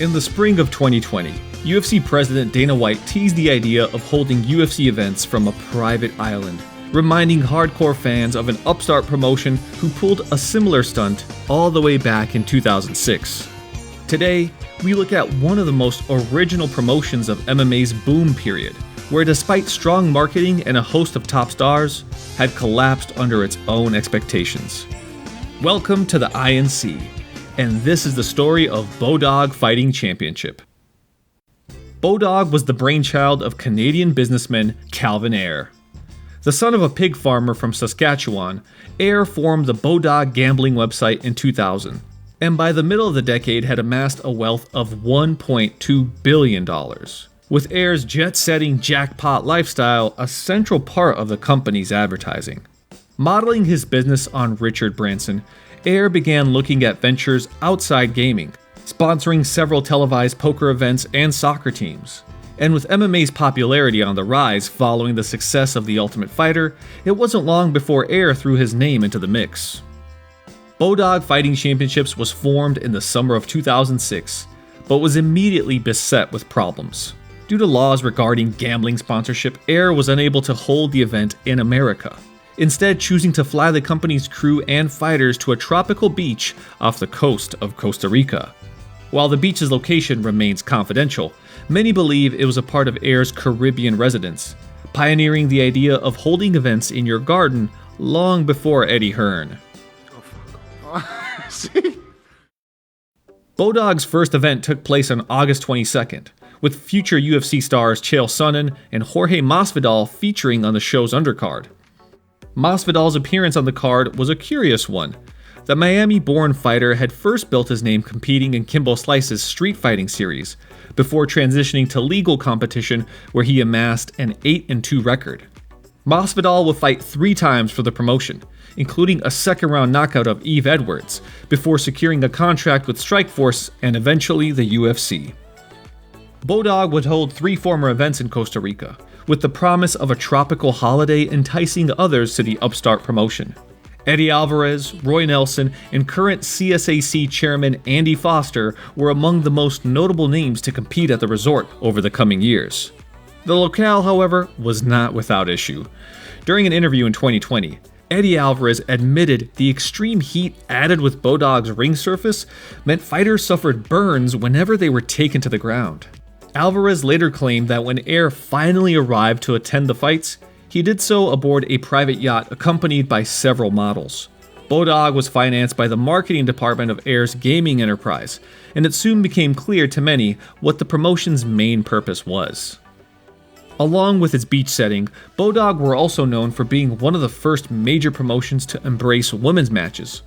In the spring of 2020, UFC President Dana White teased the idea of holding UFC events from a private island, reminding hardcore fans of an upstart promotion who pulled a similar stunt all the way back in 2006. Today, we look at one of the most original promotions of MMA's boom period, where despite strong marketing and a host of top stars, had collapsed under its own expectations. Welcome to the INC, and this is the story of Bodog Fighting Championship. Bodog was the brainchild of Canadian businessman Calvin Ayre. The son of a pig farmer from Saskatchewan, Ayre formed the Bodog gambling website in 2000, and by the middle of the decade had amassed a wealth of $1.2 billion. With Ayre's jet-setting jackpot lifestyle a central part of the company's advertising. Modeling his business on Richard Branson, Ayre began looking at ventures outside gaming, sponsoring several televised poker events and soccer teams. And with MMA's popularity on the rise following the success of The Ultimate Fighter, it wasn't long before Ayre threw his name into the mix. Bodog Fighting Championships was formed in the summer of 2006, but was immediately beset with problems. Due to laws regarding gambling sponsorship, Ayre was unable to hold the event in America, instead choosing to fly the company's crew and fighters to a tropical beach off the coast of Costa Rica. While the beach's location remains confidential, many believe it was a part of Ayre's Caribbean residence, pioneering the idea of holding events in your garden long before Eddie Hearn. Bodog's first event took place on August 22nd, with future UFC stars Chael Sonnen and Jorge Masvidal featuring on the show's undercard. Masvidal's appearance on the card was a curious one. The Miami-born fighter had first built his name competing in Kimbo Slice's street fighting series, before transitioning to legal competition where he amassed an 8-2 record. Masvidal would fight 3 times for the promotion, including a second-round knockout of Yves Edwards, before securing a contract with Strikeforce and eventually the UFC. Bodog would hold 3 former events in Costa Rica, with the promise of a tropical holiday enticing others to the upstart promotion. Eddie Alvarez, Roy Nelson, and current CSAC chairman Andy Foster were among the most notable names to compete at the resort over the coming years. The locale, however, was not without issue. During an interview in 2020, Eddie Alvarez admitted the extreme heat added with Bodog's ring surface meant fighters suffered burns whenever they were taken to the ground. Alvarez later claimed that when Ayre finally arrived to attend the fights, he did so aboard a private yacht accompanied by several models. Bodog was financed by the marketing department of Ayre's gaming enterprise, and it soon became clear to many what the promotion's main purpose was. Along with its beach setting, Bodog were also known for being one of the first major promotions to embrace women's matches,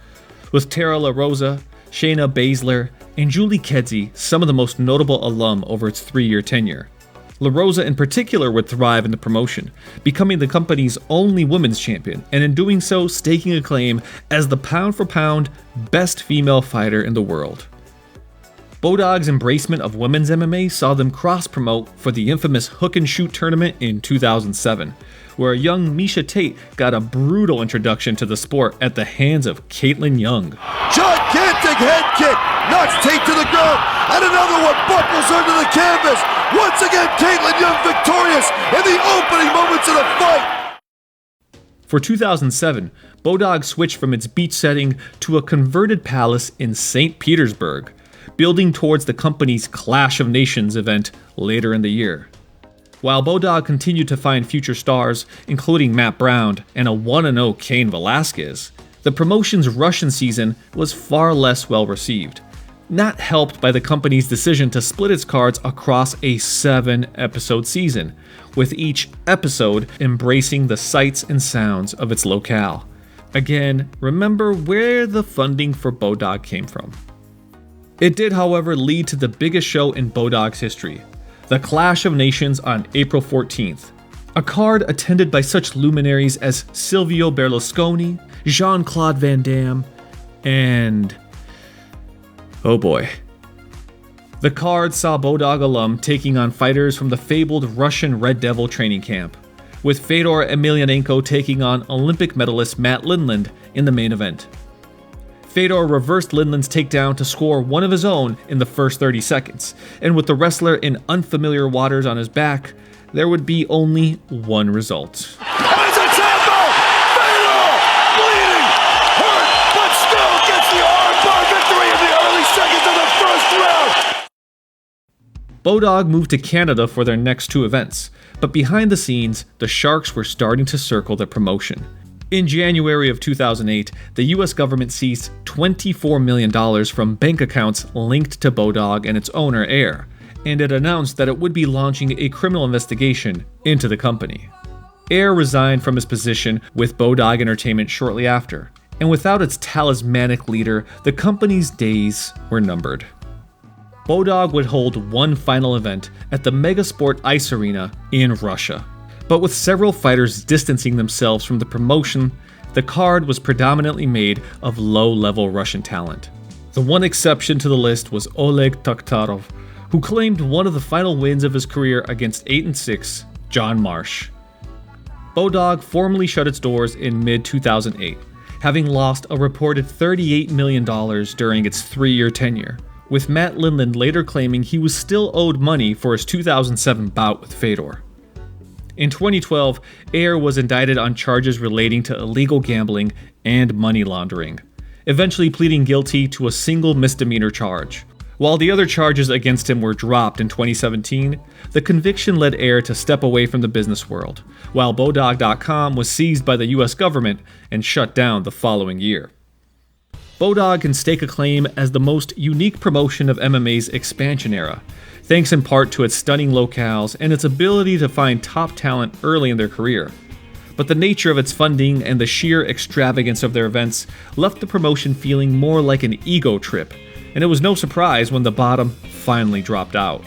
with Tara La Rosa, Shayna Baszler, and Julie Kedzie some of the most notable alum over its 3-year tenure. La Rosa in particular would thrive in the promotion, becoming the company's only women's champion, and in doing so staking a claim as the pound-for-pound best female fighter in the world. Bodog's embracement of women's MMA saw them cross-promote for the infamous Hook and Shoot tournament in 2007, where a young Miesha Tate got a brutal introduction to the sport at the hands of Caitlin Young. Gigantic head kick knocks Tate to the ground, and another one buckles under the canvas. Once again, Caitlin Young victorious in the opening moments of the fight. For 2007, Bodog switched from its beach setting to a converted palace in St. Petersburg, building towards the company's Clash of Nations event later in the year. While Bodog continued to find future stars, including Matt Brown and a 1-0 Cain Velasquez, the promotion's Russian season was far less well received, not helped by the company's decision to split its cards across a 7-episode season, with each episode embracing the sights and sounds of its locale. Again, remember where the funding for Bodog came from. It did, however, lead to the biggest show in Bodog's history, the Clash of Nations on April 14th, a card attended by such luminaries as Silvio Berlusconi, Jean-Claude Van Damme, and... oh boy. The card saw Bodog alum taking on fighters from the fabled Russian Red Devil training camp, with Fedor Emelianenko taking on Olympic medalist Matt Lindland in the main event. Fedor reversed Lindland's takedown to score one of his own in the first 30 seconds, and with the wrestler in unfamiliar waters on his back, there would be only one result. As a tempo, Fedor, bleeding, hurt, but still gets the armbar victory in the early seconds of the first round. Bodog moved to Canada for their next two events, but behind the scenes, the Sharks were starting to circle the promotion. In January of 2008, the US government seized $24 million from bank accounts linked to Bodog and its owner, Air, and it announced that it would be launching a criminal investigation into the company. Air resigned from his position with Bodog Entertainment shortly after, and without its talismanic leader, the company's days were numbered. Bodog would hold one final event at the Megasport Ice Arena in Russia. But with several fighters distancing themselves from the promotion, the card was predominantly made of low-level Russian talent. The one exception to the list was Oleg Takhtarov, who claimed one of the final wins of his career against 8-6 John Marsh. Bodog formally shut its doors in mid-2008, having lost a reported $38 million during its 3-year tenure, with Matt Lindland later claiming he was still owed money for his 2007 bout with Fedor. In 2012, Air was indicted on charges relating to illegal gambling and money laundering, eventually pleading guilty to a single misdemeanor charge. While the other charges against him were dropped in 2017, the conviction led Air to step away from the business world, while Bodog.com was seized by the US government and shut down the following year. Bodog can stake a claim as the most unique promotion of MMA's expansion era, thanks in part to its stunning locales and its ability to find top talent early in their career. But the nature of its funding and the sheer extravagance of their events left the promotion feeling more like an ego trip, and it was no surprise when the bottom finally dropped out.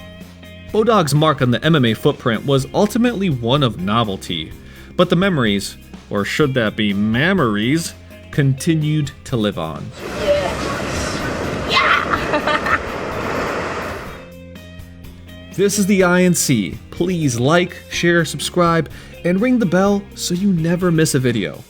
Bodog's mark on the MMA footprint was ultimately one of novelty, but the memories, or should that be memories, continued to live on. This is the INC. Please like, share, subscribe, and ring the bell so you never miss a video.